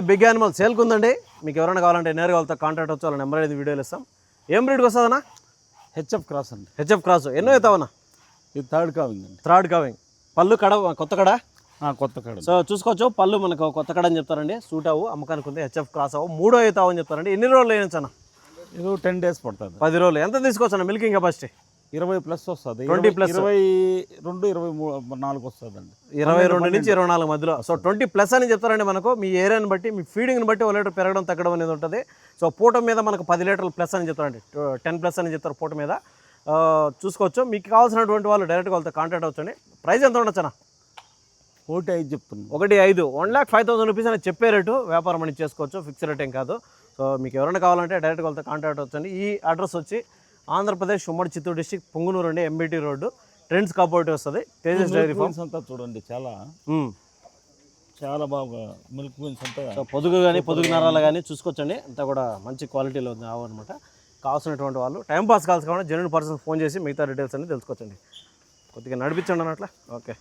Big animal సేల్కి ఉందండి. మీకు ఎవరైనా కావాలంటే నేరుగా వాళ్ళతో కాంటాక్ట్ అవచ్చు. వాళ్ళ నెంబర్ అనేది వీడియోలు ఇస్తాం. ఏం బ్రీడ్కి వస్తుందన్నా? హెచ్ఎఫ్ క్రాస్ అండి. HF cross. ఎన్నో అవుతావన్నా? ఇది థర్డ్ కావింగ్ అండి. Third carving. పళ్ళు కడ కొత్త కడ. కొత్త కడ. సో చూసుకోవచ్చు, పళ్ళు మనకు కొత్త కడ అని చెప్తారండి. సూట్ అవ్వు, అమ్మకానికి ఉంది. హెచ్ఎఫ్ క్రాస్ అవ్వు, 3వ అవుతావు అని చెప్తారండి. ఎన్ని రోజులు వేయించన్నా? ఇది 10 days పడుతుంది. 10 రోజులు. ఎంత తీసుకోవచ్చన్నా మిల్కింగ్ కెపాసిటీ? 20+ వస్తుంది. 20+. 22, 24 వస్తుందండి. 22 నుంచి 24 మధ్యలో. సో 20+ అని చెప్తారండి. మనకు మీ ఏరియాని బట్టి, మీ ఫీడింగ్ని బట్టి 1 లీటర్ పెరగడం తగ్గడం అనేది ఉంటుంది. సో పూట మీద మనకు 10 లీటర్లు ప్లస్ అని చెప్తారండి. 10+ అని చెప్తారు పూట మీద. చూసుకోవచ్చు. మీకు కావాల్సినటువంటి వాళ్ళు డైరెక్ట్గా వాళ్ళతో కాంటాక్ట్ అవ్వచ్చండి. ప్రైస్ ఎంత ఉండొచ్చనా? 1.5 చెప్తున్నాను. 1.5. 1,05,000 రూపీస్ అని చెప్పే రేటు. వ్యాపారం అని చేసుకోవచ్చు, ఫిక్స్ రేట్ ఏం కాదు. సో మీకు ఎవరైనా కావాలంటే డైరెక్ట్గా వాళ్ళతో కాంటాక్ట్ అవ్వచ్చండి. ఈ అడ్రస్ వచ్చి ఆంధ్రప్రదేశ్ ఉమ్మడి చిత్తూరు డిస్ట్రిక్ట్ పుంగునూరు అండి. ఎంబీటీ రోడ్డు, ట్రెండ్స్ కోఆపరేటివ్ వస్తుంది. తేజస్ డైరీ ఫార్మ్స్ అంతా చూడండి, చాలా బాగా మిల్క్ క్వీన్స్ అంతా. సో పొదుగు కానీ పొదుగు నరాలు కానీ చూసుకోవచ్చండి. అంతా కూడా మంచి క్వాలిటీలో ఉంది ఆవు అనమాట. కావాల్సినటువంటి వాళ్ళు టైం పాస్ కావాల్సి కావాలి జెన్యూన్ పర్సన్ ఫోన్ చేసి మిగతా డీటెయిల్స్ అన్ని తెలుసుకోవచ్చండి. కొద్దిగా నడిపించండి అన్నట్లా. ఓకే.